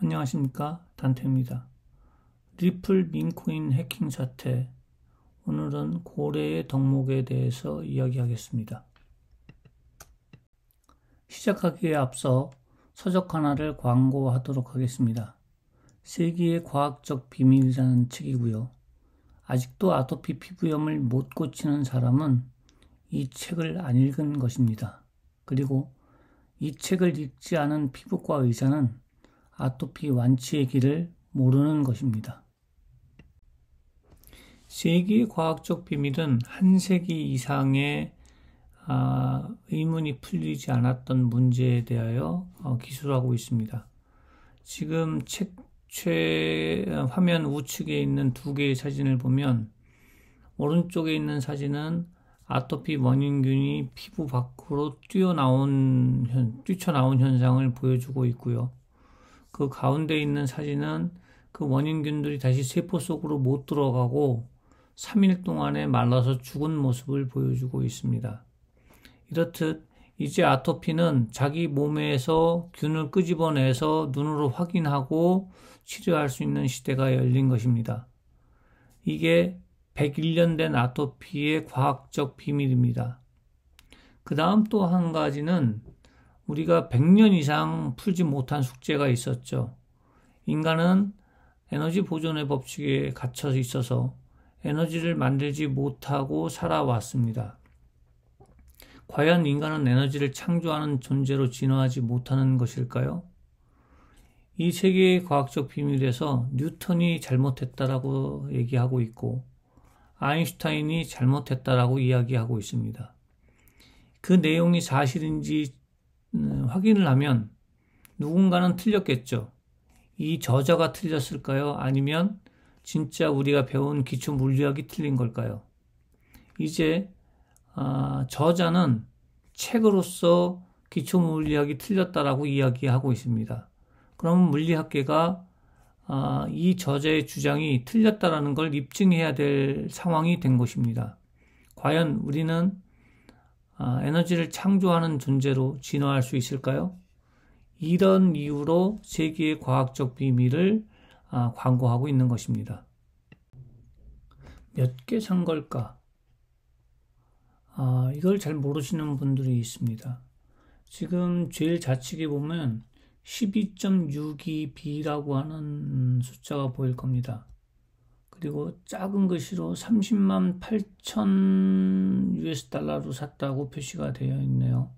안녕하십니까, 단태입니다. 리플 민코인 해킹 사태. 오늘은 고래의 덕목에 대해서 이야기하겠습니다. 시작하기에 앞서 서적 하나를 광고하도록 하겠습니다. 세기의 과학적 비밀이라는 책이고요. 아직도 아토피 피부염을 못 고치는 사람은 이 책을 안 읽은 것입니다. 그리고 이 책을 읽지 않은 피부과 의사는 아토피 완치의 길을 모르는 것입니다. 세기의 과학적 비밀은 한 세기 이상의 의문이 풀리지 않았던 문제에 대하여 기술하고 있습니다. 지금 책 화면 우측에 있는 두 개의 사진을 보면 오른쪽에 있는 사진은 아토피 원인균이 피부 밖으로 뛰쳐나온 현상을 보여주고 있고요. 그 가운데 있는 사진은 그 원인균들이 다시 세포 속으로 못 들어가고 3일 동안에 말라서 죽은 모습을 보여주고 있습니다. 이렇듯 이제 아토피는 자기 몸에서 균을 끄집어내서 눈으로 확인하고 치료할 수 있는 시대가 열린 것입니다. 이게 101년 된 아토피의 과학적 비밀입니다. 그 다음 또 한 가지는 우리가 100년 이상 풀지 못한 숙제가 있었죠. 인간은 에너지 보존의 법칙에 갇혀 있어서 에너지를 만들지 못하고 살아왔습니다. 과연 인간은 에너지를 창조하는 존재로 진화하지 못하는 것일까요? 이 세계의 과학적 비밀에서 뉴턴이 잘못했다라고 얘기하고 있고 아인슈타인이 잘못했다라고 이야기하고 있습니다. 그 내용이 사실인지 확인을 하면 누군가는 틀렸겠죠. 이 저자가 틀렸을까요? 아니면 진짜 우리가 배운 기초 물리학이 틀린 걸까요? 이제 저자는 책으로서 기초 물리학이 틀렸다라고 이야기하고 있습니다. 그러면 물리학계가 이 저자의 주장이 틀렸다라는 걸 입증해야 될 상황이 된 것입니다. 과연 우리는 에너지를 창조하는 존재로 진화할 수 있을까요? 이런 이유로 세계의 과학적 비밀을 광고하고 있는 것입니다. 몇 개 산 걸까? 이걸 잘 모르시는 분들이 있습니다. 지금 제일 좌측에 보면 12.62B라고 하는 숫자가 보일 겁니다. 그리고 작은 글씨로 30만 8천 US달러로 샀다고 표시가 되어 있네요.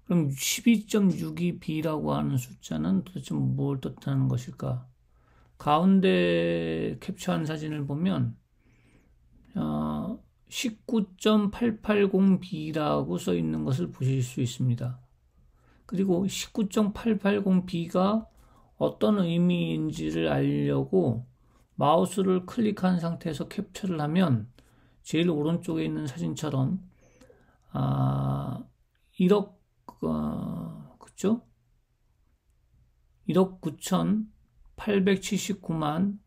그럼 12.62B라고 하는 숫자는 도대체 뭘 뜻하는 것일까? 가운데 캡처한 사진을 보면 19.880B라고 써 있는 것을 보실 수 있습니다. 그리고 19.880B가 어떤 의미인지를 알려고 마우스를 클릭한 상태에서 캡처를 하면 제일 오른쪽에 있는 사진처럼 1억 그쵸? 1억 9,879만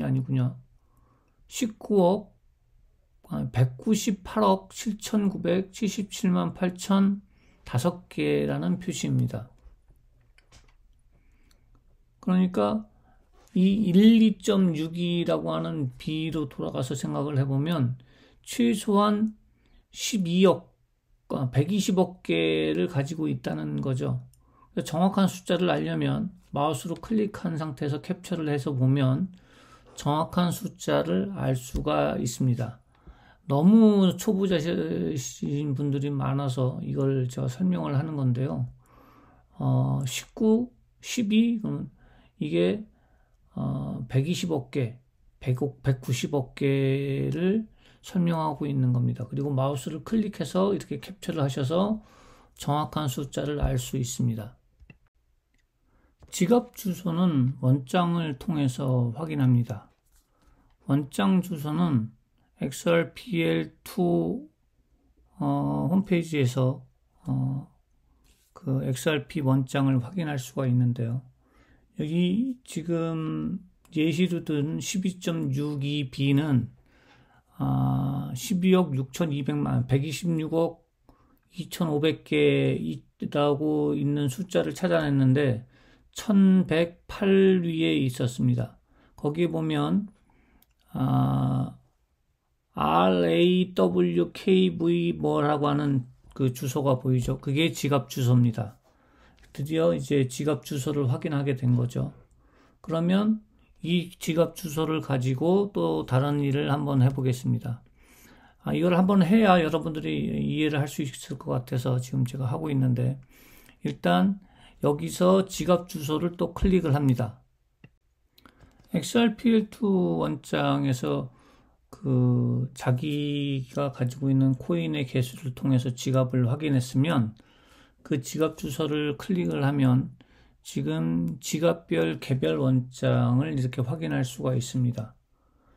아니군요. 19억 198억 7,977만 8천 5개라는 표시입니다. 그러니까 이 12.62라고 하는 B로 돌아가서 생각을 해보면 최소한 12억, 120억 개를 가지고 있다는 거죠. 정확한 숫자를 알려면 마우스로 클릭한 상태에서 캡처를 해서 보면 정확한 숫자를 알 수가 있습니다. 너무 초보자신 분들이 많아서 이걸 제가 설명을 하는 건데요. 19, 12, 그러면 이게 120억 개, 190억 개를 설명하고 있는 겁니다. 그리고 마우스를 클릭해서 이렇게 캡처를 하셔서 정확한 숫자를 알 수 있습니다. 지갑 주소는 원장을 통해서 확인합니다. 원장 주소는 XRPL2 홈페이지에서 그 XRP 원장을 확인할 수가 있는데요. 여기 지금 예시로 든 12.62B는 12억 6,200만 126억 2,500개 있다고 있는 숫자를 찾아냈는데 1108 위에 있었습니다. 거기에 보면 RAWKV 뭐라고 하는 그 주소가 보이죠. 그게 지갑 주소입니다. 드디어 이제 지갑 주소를 확인하게 된 거죠. 그러면 이 지갑 주소를 가지고 또 다른 일을 한번 해보겠습니다. 이걸 한번 해야 여러분들이 이해를 할 수 있을 것 같아서 지금 제가 하고 있는데, 일단 여기서 지갑 주소를 또 클릭을 합니다. XRPL2 원장에서 그 자기가 가지고 있는 코인의 개수를 통해서 지갑을 확인했으면 그 지갑 주소를 클릭을 하면 지금 지갑별 개별 원장을 이렇게 확인할 수가 있습니다.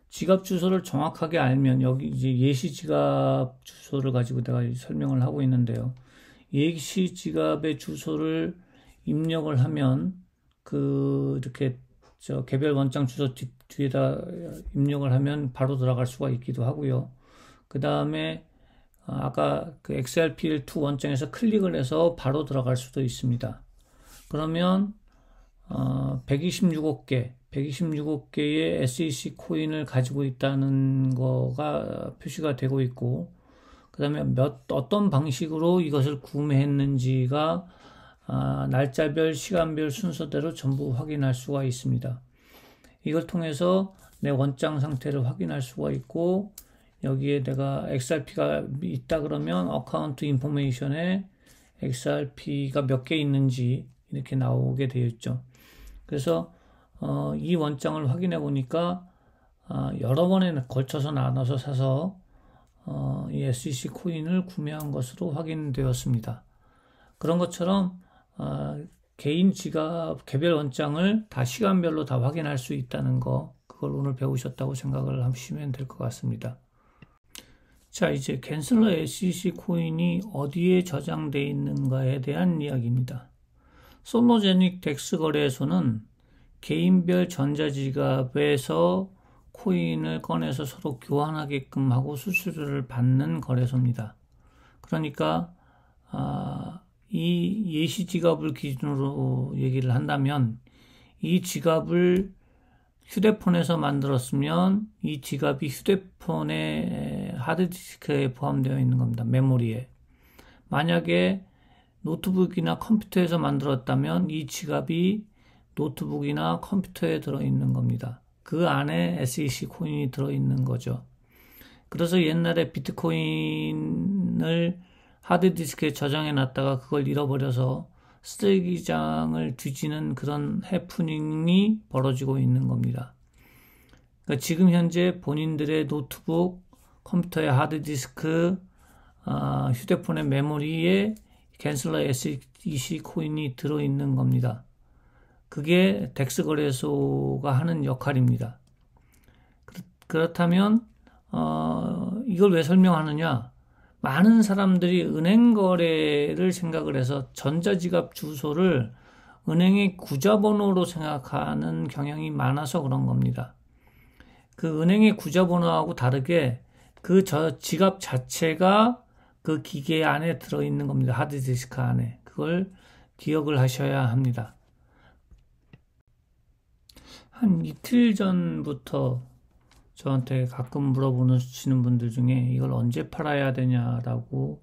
지갑 주소를 정확하게 알면, 여기 이제 예시 지갑 주소를 가지고 내가 설명을 하고 있는데요. 예시 지갑의 주소를 입력을 하면 이렇게 개별 원장 주소 뒤에다 입력을 하면 바로 들어갈 수가 있기도 하고요. 그 다음에 아까 그 XRPL2 원장에서 클릭을 해서 바로 들어갈 수도 있습니다. 그러면 126억개의 SEC 코인을 가지고 있다는 거가 표시가 되고 있고, 그 다음에 어떤 방식으로 이것을 구매했는지가 날짜별, 시간별 순서대로 전부 확인할 수가 있습니다. 이걸 통해서 내 원장 상태를 확인할 수가 있고, 여기에 내가 XRP가 있다 그러면 어카운트 인포메이션에 XRP가 몇 개 있는지 이렇게 나오게 되어 있죠. 그래서 이 원장을 확인해 보니까 여러 번에 걸쳐서 나눠서 사서 이 SEC 코인을 구매한 것으로 확인되었습니다. 그런 것처럼 개인 지갑 개별 원장을 다 시간별로 다 확인할 수 있다는 거, 그걸 오늘 배우셨다고 생각을 하시면 될 것 같습니다. 자, 이제 갠슬러 SEC 코인이 어디에 저장되어 있는가에 대한 이야기입니다. 솔로제닉 덱스 거래소는 개인별 전자지갑에서 코인을 꺼내서 서로 교환하게끔 하고 수수료를 받는 거래소입니다. 그러니까 이 예시 지갑을 기준으로 얘기를 한다면, 이 지갑을 휴대폰에서 만들었으면 이 지갑이 휴대폰의 하드디스크에 포함되어 있는 겁니다. 메모리에. 만약에 노트북이나 컴퓨터에서 만들었다면 이 지갑이 노트북이나 컴퓨터에 들어있는 겁니다. 그 안에 SEC 코인이 들어있는 거죠. 그래서 옛날에 비트코인을 하드디스크에 저장해 놨다가 그걸 잃어버려서 쓰레기장을 뒤지는 그런 해프닝이 벌어지고 있는 겁니다. 그러니까 지금 현재 본인들의 노트북, 컴퓨터의 하드디스크, 휴대폰의 메모리에 갠슬러 SEC 코인이 들어있는 겁니다. 그게 덱스 거래소가 하는 역할입니다. 그렇다면 이걸 왜 설명하느냐? 많은 사람들이 은행 거래를 생각을 해서 전자지갑 주소를 은행의 구자번호로 생각하는 경향이 많아서 그런 겁니다. 그 은행의 구자번호하고 다르게 그 지갑 자체가 그 기계 안에 들어있는 겁니다. 하드디스크 안에. 그걸 기억을 하셔야 합니다. 한 이틀 전부터 저한테 가끔 물어보시는 분들 중에 이걸 언제 팔아야 되냐라고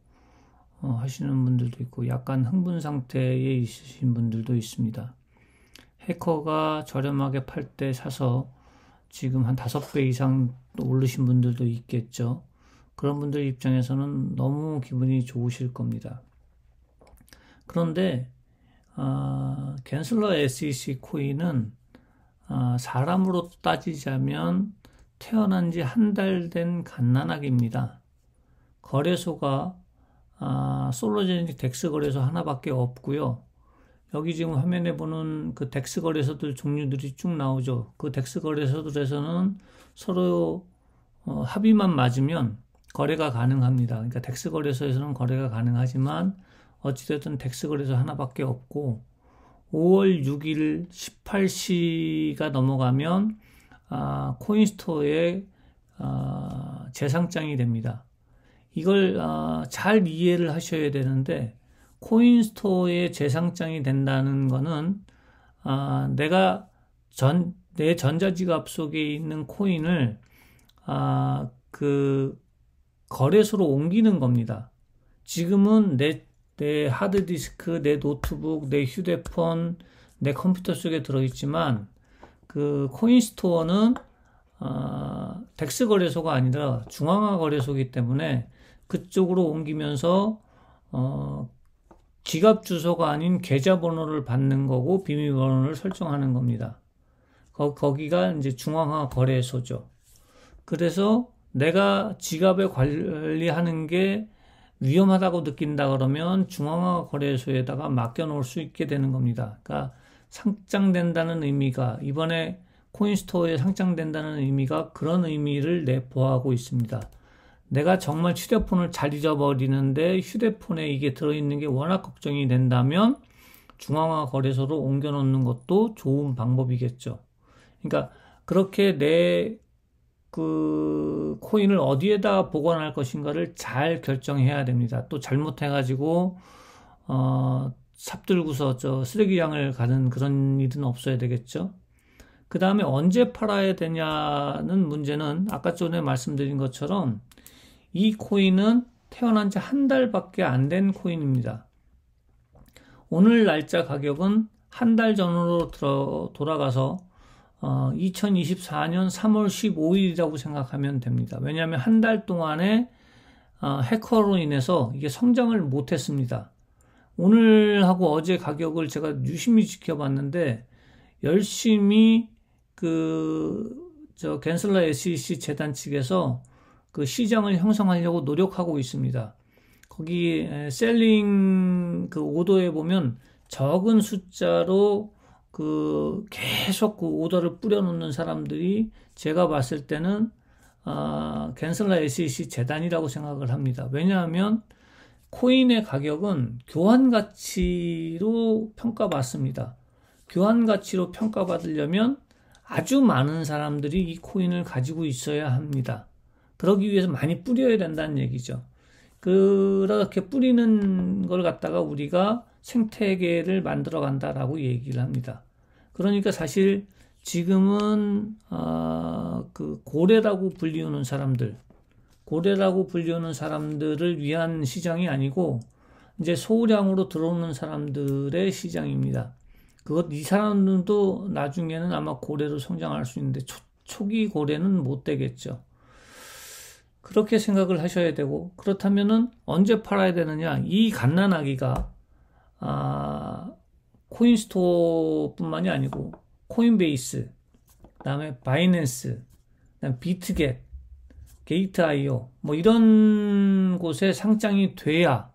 하시는 분들도 있고, 약간 흥분 상태에 있으신 분들도 있습니다. 해커가 저렴하게 팔 때 사서 지금 한 5배 이상 오르신 분들도 있겠죠. 그런 분들 입장에서는 너무 기분이 좋으실 겁니다. 그런데 갠슬러 SEC 코인은 사람으로 따지자면 태어난 지 한 달 된 갓난아기입니다. 거래소가 솔로제닉 덱스 거래소 하나밖에 없고요. 여기 지금 화면에 보는 그 덱스 거래소들 종류들이 쭉 나오죠. 그 덱스 거래소들에서는 서로 합의만 맞으면 거래가 가능합니다. 그러니까 덱스 거래소에서는 거래가 가능하지만 어찌됐든 덱스 거래소 하나밖에 없고, 5월 6일 18시가 넘어가면 코인스토어에 재상장이 됩니다. 이걸 잘 이해를 하셔야 되는데, 코인스토어에 재상장이 된다는 거는 내가 내 전자지갑 속에 있는 코인을 그 거래소로 옮기는 겁니다. 지금은 내 하드디스크, 내 노트북, 내 휴대폰, 내 컴퓨터 속에 들어있지만 그 코인스토어는 덱스 거래소가 아니라 중앙화 거래소이기 때문에 그쪽으로 옮기면서 지갑 주소가 아닌 계좌번호를 받는 거고 비밀번호를 설정하는 겁니다. 거기가 이제 중앙화 거래소죠. 그래서 내가 지갑을 관리하는 게 위험하다고 느낀다 그러면 중앙화 거래소에다가 맡겨놓을 수 있게 되는 겁니다. 그러니까 상장된다는 의미가 이번에 코인스토어에 상장된다는 의미가 그런 의미를 내포하고 있습니다. 내가 정말 휴대폰을 잘 잊어버리는데 휴대폰에 이게 들어있는 게 워낙 걱정이 된다면 중앙화 거래소로 옮겨놓는 것도 좋은 방법이겠죠. 그러니까 그렇게 내 그 코인을 어디에다 보관할 것인가를 잘 결정해야 됩니다. 또 잘못해가지고 삽들고서 쓰레기장을 가는 그런 일은 없어야 되겠죠. 그 다음에 언제 팔아야 되냐는 문제는 아까 전에 말씀드린 것처럼 이 코인은 태어난 지 한 달밖에 안 된 코인입니다. 오늘 날짜 가격은 한 달 전으로 돌아가서 2024년 3월 15일이라고 생각하면 됩니다. 왜냐하면 한 달 동안에 해커로 인해서 이게 성장을 못했습니다. 오늘하고 어제 가격을 제가 유심히 지켜봤는데 열심히 겐슬러 SEC 재단 측에서 그 시장을 형성하려고 노력하고 있습니다. 거기 셀링 그 오더에 보면 적은 숫자로 계속 그 오더를 뿌려놓는 사람들이 제가 봤을 때는 겐슬러 SEC 재단이라고 생각을 합니다. 왜냐하면 코인의 가격은 교환 가치로 평가받습니다. 교환 가치로 평가받으려면 아주 많은 사람들이 이 코인을 가지고 있어야 합니다. 그러기 위해서 많이 뿌려야 된다는 얘기죠. 그렇게 뿌리는 걸 갖다가 우리가 생태계를 만들어 간다라고 얘기를 합니다. 그러니까 사실 지금은 그 고래라고 불리우는 사람들을 위한 시장이 아니고 이제 소량으로 들어오는 사람들의 시장입니다. 이 사람들도 나중에는 아마 고래로 성장할 수 있는데 초기 고래는 못 되겠죠. 그렇게 생각을 하셔야 되고, 그렇다면은 언제 팔아야 되느냐? 이 갓난아기가 코인스토어뿐만이 아니고 코인베이스, 그다음에 바이낸스, 그다음에 비트겟, 게이트IO 뭐 이런 곳에 상장이 돼야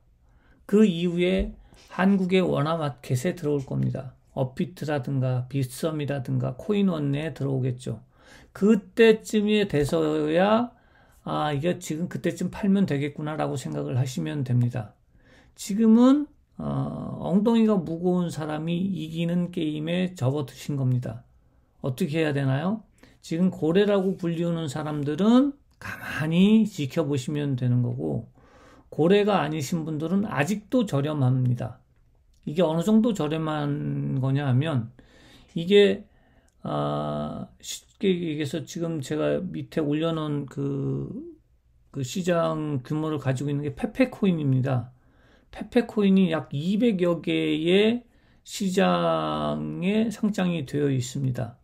그 이후에 한국의 원화마켓에 들어올 겁니다. 업비트라든가 빗썸이라든가 코인원내에 들어오겠죠. 그때쯤에 돼서야 이게 지금 그때쯤 팔면 되겠구나라고 생각을 하시면 됩니다. 지금은 엉덩이가 무거운 사람이 이기는 게임에 접어드신 겁니다. 어떻게 해야 되나요? 지금 고래라고 불리우는 사람들은 가만히 지켜보시면 되는 거고, 고래가 아니신 분들은 아직도 저렴합니다. 이게 어느 정도 저렴한 거냐 하면, 이게 쉽게 얘기해서 지금 제가 밑에 올려놓은 그 시장 규모를 가지고 있는 게 페페코인입니다. 페페코인이 약 200여 개의 시장에 상장이 되어 있습니다.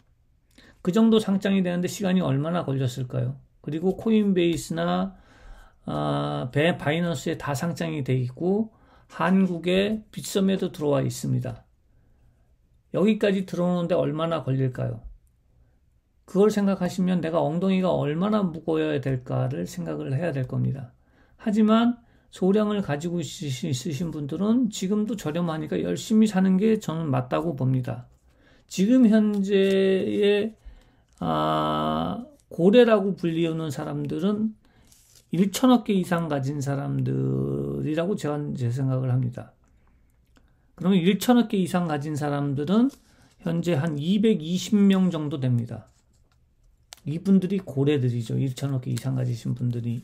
그 정도 상장이 되는데 시간이 얼마나 걸렸을까요? 그리고 코인베이스나 바이낸스에 다 상장이 되어 있고 한국의 빗썸에도 들어와 있습니다. 여기까지 들어오는데 얼마나 걸릴까요? 그걸 생각하시면 내가 엉덩이가 얼마나 무거워야 될까를 생각을 해야 될 겁니다. 하지만 소량을 가지고 있으신 분들은 지금도 저렴하니까 열심히 사는 게 저는 맞다고 봅니다. 지금 현재의 고래라고 불리우는 사람들은 1천억 개 이상 가진 사람들이라고 제 생각을 합니다. 그러면 1천억 개 이상 가진 사람들은 현재 한 220명 정도 됩니다. 이분들이 고래들이죠. 1천억 개 이상 가지신 분들이.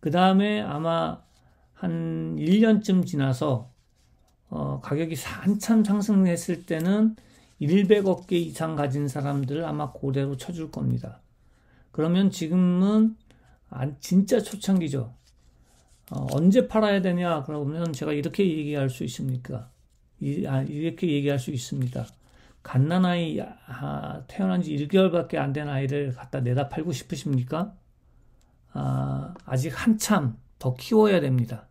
그 다음에 아마 한 1년쯤 지나서 가격이 한참 상승했을 때는 100억 개 이상 가진 사람들을 아마 고래로 쳐줄 겁니다. 그러면 지금은 진짜 초창기죠. 언제 팔아야 되냐? 그러면 제가 이렇게 얘기할 수 있습니까? 이렇게 얘기할 수 있습니다. 갓난아이, 태어난 지 1개월밖에 안 된 아이를 갖다 내다 팔고 싶으십니까? 아직 한참 더 키워야 됩니다.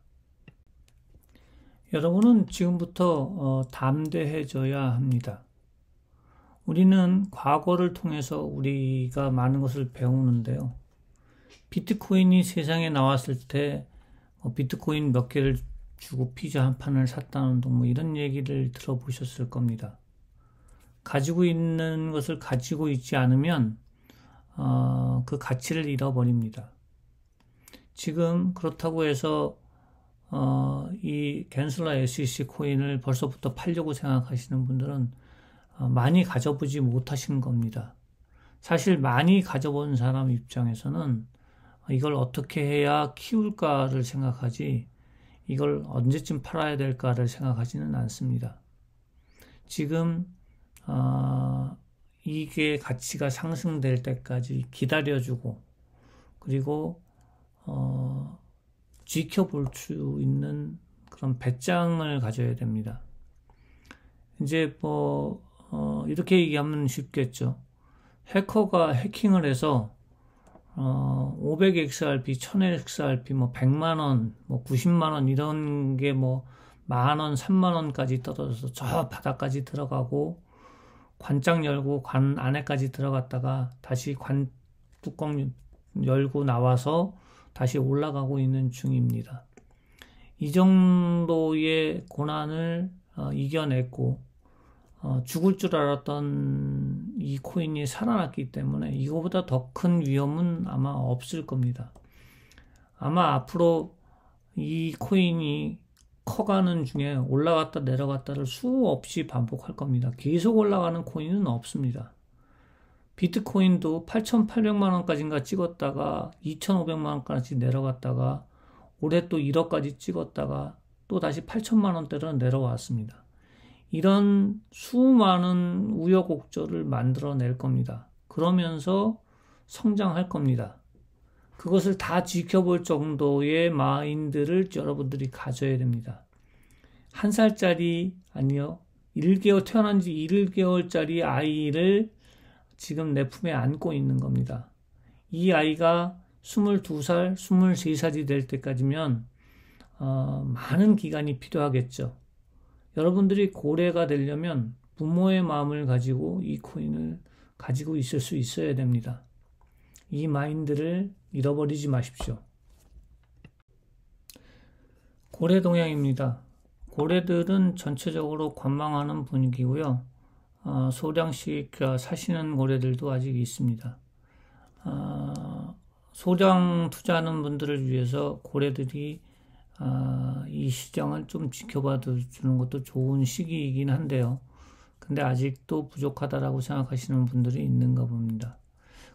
여러분은 지금부터 담대해져야 합니다. 우리는 과거를 통해서 우리가 많은 것을 배우는데요. 비트코인이 세상에 나왔을 때 비트코인 몇 개를 주고 피자 한 판을 샀다는 등 이런 얘기를 들어보셨을 겁니다. 가지고 있는 것을 가지고 있지 않으면 그 가치를 잃어버립니다. 지금 그렇다고 해서 이 겐슬라 SEC 코인을 벌써부터 팔려고 생각하시는 분들은 많이 가져보지 못하신 겁니다. 사실 많이 가져본 사람 입장에서는 이걸 어떻게 해야 키울까를 생각하지 이걸 언제쯤 팔아야 될까를 생각하지는 않습니다. 지금 이게 가치가 상승될 때까지 기다려주고 그리고 지켜볼 수 있는 그런 배짱을 가져야 됩니다. 이제 이렇게 얘기하면 쉽겠죠. 해커가 해킹을 해서 500XRP, 1000XRP, 100만원, 90만원 이런 게 만원, 3만원까지 떨어져서 저 바닥까지 들어가고 관장 열고 관 안에까지 들어갔다가 다시 관 뚜껑 열고 나와서 다시 올라가고 있는 중입니다. 이 정도의 고난을 이겨냈고 죽을 줄 알았던 이 코인이 살아났기 때문에 이거보다 더 큰 위험은 아마 없을 겁니다. 아마 앞으로 이 코인이 커가는 중에 올라갔다 내려갔다를 수없이 반복할 겁니다. 계속 올라가는 코인은 없습니다. 비트코인도 8,800만 원까지인가 찍었다가 2,500만 원까지 내려갔다가 올해 또 1억까지 찍었다가 또 다시 8천만 원대로 내려왔습니다. 이런 수많은 우여곡절을 만들어낼 겁니다. 그러면서 성장할 겁니다. 그것을 다 지켜볼 정도의 마인드를 여러분들이 가져야 됩니다. 한 살짜리 아니요 1개월 태어난 지 1개월짜리 아이를 지금 내 품에 안고 있는 겁니다. 이 아이가 22살, 23살이 될 때까지면 많은 기간이 필요하겠죠. 여러분들이 고래가 되려면 부모의 마음을 가지고 이 코인을 가지고 있을 수 있어야 됩니다. 이 마인드를 잃어버리지 마십시오. 고래 동향입니다. 고래들은 전체적으로 관망하는 분위기고요. 소량씩 사시는 고래들도 아직 있습니다. 소량 투자하는 분들을 위해서 고래들이 이 시장을 좀 지켜봐 주는 것도 좋은 시기이긴 한데요. 근데 아직도 부족하다라고 생각하시는 분들이 있는가 봅니다.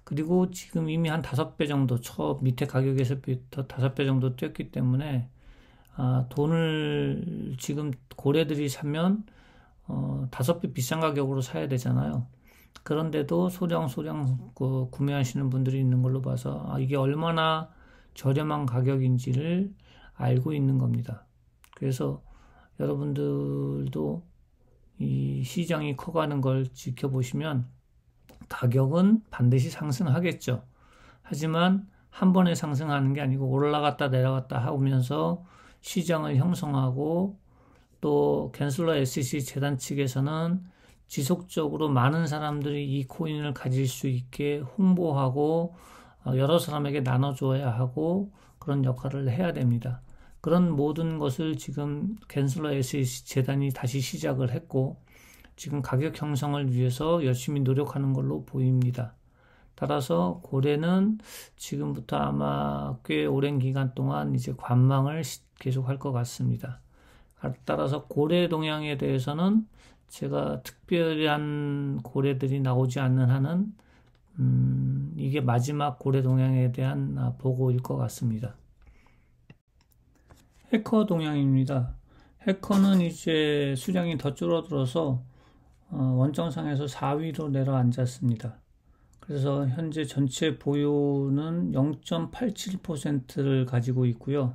그리고 지금 이미 한 5배 정도, 밑에 가격에서부터 5배 정도 뛰었기 때문에 돈을 지금 고래들이 사면 5배 비싼 가격으로 사야 되잖아요. 그런데도 소량 구매하시는 분들이 있는 걸로 봐서 이게 얼마나 저렴한 가격인지를 알고 있는 겁니다. 그래서 여러분들도 이 시장이 커가는 걸 지켜보시면 가격은 반드시 상승하겠죠. 하지만 한 번에 상승하는 게 아니고 올라갔다 내려갔다 하면서 시장을 형성하고 또 겐슬러 SEC 재단 측에서는 지속적으로 많은 사람들이 이 코인을 가질 수 있게 홍보하고 여러 사람에게 나눠줘야 하고 그런 역할을 해야 됩니다. 그런 모든 것을 지금 겐슬러 SEC 재단이 다시 시작을 했고 지금 가격 형성을 위해서 열심히 노력하는 걸로 보입니다. 따라서 고래는 지금부터 아마 꽤 오랜 기간 동안 이제 관망을 계속할 것 같습니다. 따라서 고래 동향에 대해서는 제가 특별한 고래들이 나오지 않는 한은 이게 마지막 고래 동향에 대한 보고일 것 같습니다. 해커 동향입니다. 해커는 이제 수량이 더 줄어들어서 원정상에서 4위로 내려앉았습니다. 그래서 현재 전체 보유는 0.87%를 가지고 있고요.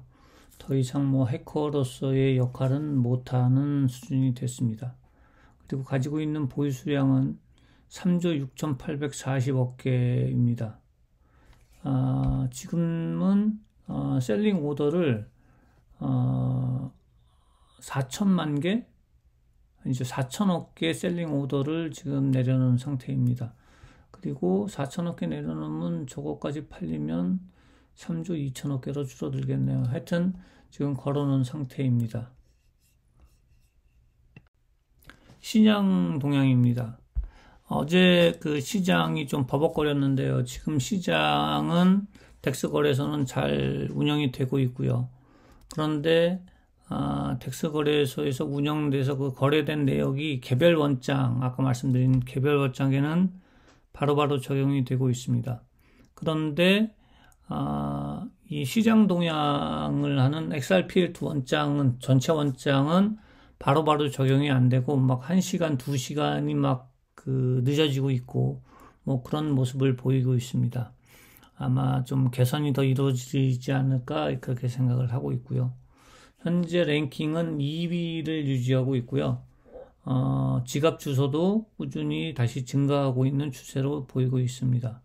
더 이상 해커로서의 역할은 못하는 수준이 됐습니다. 그리고 가지고 있는 보유 수량은 3조 6,840억 개입니다. 지금은 셀링 오더를 4천만 개, 이제 4천억 개 셀링 오더를 지금 내려놓은 상태입니다. 그리고 4천억 개 내려놓으면 저거까지 팔리면 3조 2천억 개로 줄어들겠네요. 하여튼 지금 걸어놓은 상태입니다. 시장 동향입니다. 어제 그 시장이 좀 버벅거렸는데요. 지금 시장은 덱스 거래소는 잘 운영이 되고 있고요. 그런데 덱스 거래소에서 운영돼서 그 거래된 내역이 개별 원장, 아까 말씀드린 개별 원장에는 바로바로 적용이 되고 있습니다. 그런데 이 시장 동향을 하는 XRP2 원장은, 전체 원장은 바로바로 적용이 안 되고 막 1시간, 2시간이 막 늦어지고 있고 그런 모습을 보이고 있습니다. 아마 좀 개선이 더 이루어지지 않을까 그렇게 생각을 하고 있고요. 현재 랭킹은 2위를 유지하고 있고요. 지갑 주소도 꾸준히 다시 증가하고 있는 추세로 보이고 있습니다.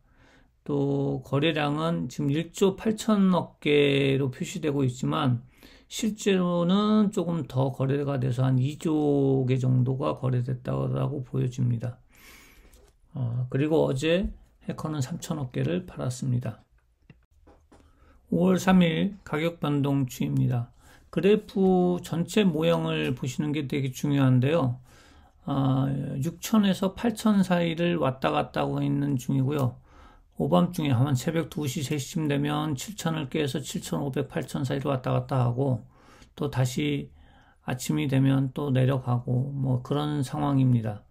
또 거래량은 지금 1조 8천억 개로 표시되고 있지만 실제로는 조금 더 거래가 돼서 한 2조 개 정도가 거래됐다고 보여집니다. 그리고 어제 해커는 3천억 개를 팔았습니다. 5월 3일 가격 변동 추이입니다. 그래프 전체 모형을 보시는 게 되게 중요한데요. 6천에서 8천 사이를 왔다 갔다 하고 있는 중이고요. 오밤중에 한 새벽 2시, 3시쯤 되면 7천을 깨서 7,500, 8천 사이로 왔다 갔다 하고 또 다시 아침이 되면 또 내려가고 그런 상황입니다.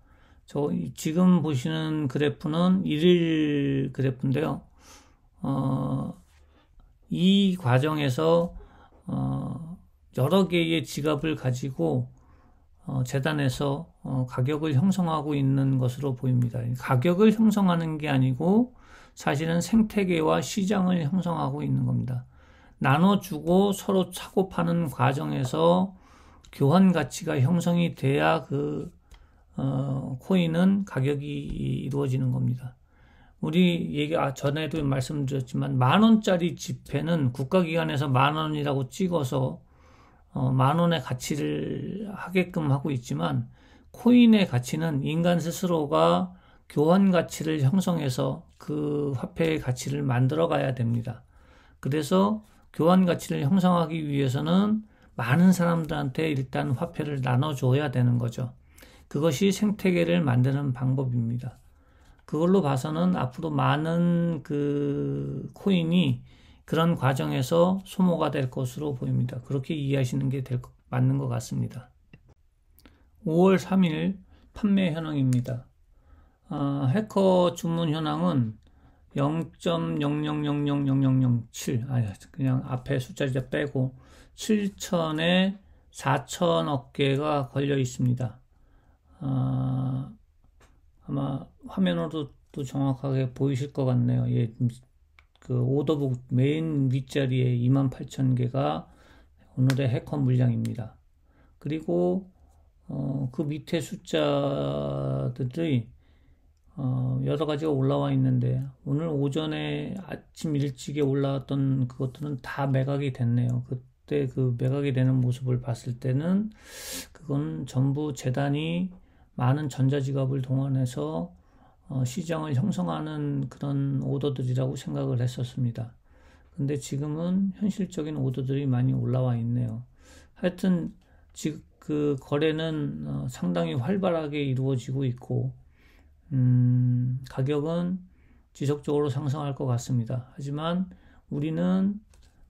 지금 보시는 그래프는 1일 그래프인데요. 이 과정에서 여러 개의 지갑을 가지고 재단에서 가격을 형성하고 있는 것으로 보입니다. 가격을 형성하는 게 아니고 사실은 생태계와 시장을 형성하고 있는 겁니다. 나눠주고 서로 사고 파는 과정에서 교환 가치가 형성이 돼야 코인은 가격이 이루어지는 겁니다. 우리 전에도 말씀드렸지만 10,000원짜리 지폐는 국가기관에서 10,000원이라고 찍어서 10,000원의 가치를 하게끔 하고 있지만 코인의 가치는 인간 스스로가 교환 가치를 형성해서 그 화폐의 가치를 만들어 가야 됩니다. 그래서 교환 가치를 형성하기 위해서는 많은 사람들한테 일단 화폐를 나눠줘야 되는 거죠. 그것이 생태계를 만드는 방법입니다. 그걸로 봐서는 앞으로 많은 코인이 그런 과정에서 소모가 될 것으로 보입니다. 그렇게 이해하시는 게 맞는 것 같습니다. 5월 3일 판매 현황입니다. 해커 주문 현황은 0.0000007, 그냥 앞에 숫자 빼고 7천에 4천억 개가 걸려 있습니다. 아마 화면으로도 정확하게 보이실 것 같네요. 그 오더북 메인 윗자리에 28,000개가 오늘의 해커 물량입니다. 그리고 그 밑에 숫자들이 여러 가지가 올라와 있는데 오늘 오전에 아침 일찍에 올라왔던 그것들은 다 매각이 됐네요. 그때 그 매각이 되는 모습을 봤을 때는 그건 전부 재단이 많은 전자지갑을 동원해서 시장을 형성하는 그런 오더들이라고 생각을 했었습니다. 근데 지금은 현실적인 오더들이 많이 올라와 있네요. 하여튼 지금 그 거래는 상당히 활발하게 이루어지고 있고 가격은 지속적으로 상승할 것 같습니다. 하지만 우리는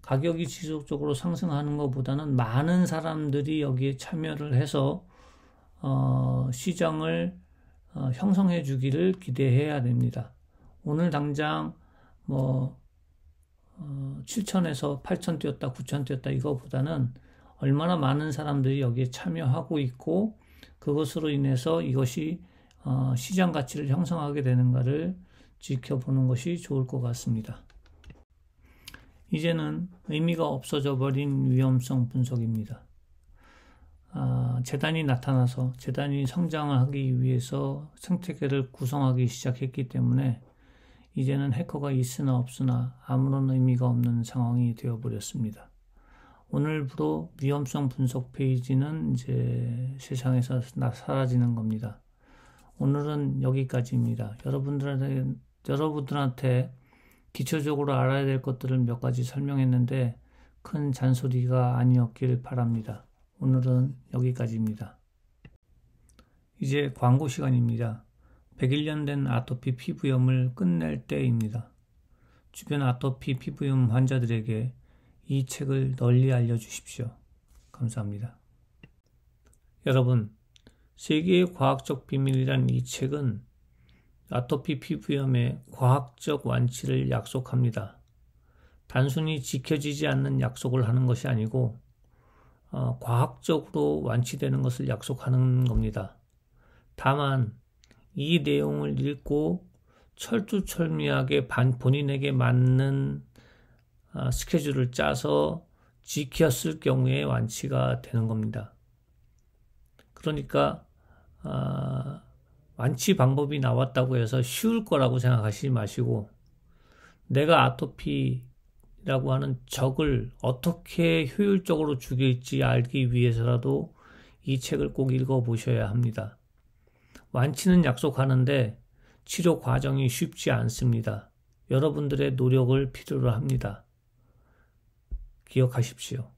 가격이 지속적으로 상승하는 것보다는 많은 사람들이 여기에 참여를 해서 시장을 형성해 주기를 기대해야 됩니다. 오늘 당장 7천에서 8천 뛰었다, 9천 뛰었다 이거보다는 얼마나 많은 사람들이 여기에 참여하고 있고 그것으로 인해서 이것이 시장 가치를 형성하게 되는가를 지켜보는 것이 좋을 것 같습니다. 이제는 의미가 없어져 버린 위험성 분석입니다. 재단이 나타나서 재단이 성장을 하기 위해서 생태계를 구성하기 시작했기 때문에 이제는 해커가 있으나 없으나 아무런 의미가 없는 상황이 되어버렸습니다. 오늘부로 위험성 분석 페이지는 이제 세상에서 사라지는 겁니다. 오늘은 여기까지입니다. 여러분들한테 기초적으로 알아야 될 것들을 몇 가지 설명했는데 큰 잔소리가 아니었길 바랍니다. 오늘은 여기까지입니다. 이제 광고 시간입니다. 101년 된 아토피 피부염을 끝낼 때입니다. 주변 아토피 피부염 환자들에게 이 책을 널리 알려주십시오. 감사합니다. 여러분, 세계의 과학적 비밀이란 이 책은 아토피 피부염의 과학적 완치를 약속합니다. 단순히 지켜지지 않는 약속을 하는 것이 아니고 과학적으로 완치되는 것을 약속하는 겁니다. 다만 이 내용을 읽고 철두철미하게 본인에게 맞는 스케줄을 짜서 지켰을 경우에 완치가 되는 겁니다. 그러니까 완치 방법이 나왔다고 해서 쉬울 거라고 생각하시지 마시고 내가 아토피라고 하는 적을 어떻게 효율적으로 죽일지 알기 위해서라도 이 책을 꼭 읽어보셔야 합니다. 완치는 약속하는데 치료 과정이 쉽지 않습니다. 여러분들의 노력을 필요로 합니다. 기억하십시오.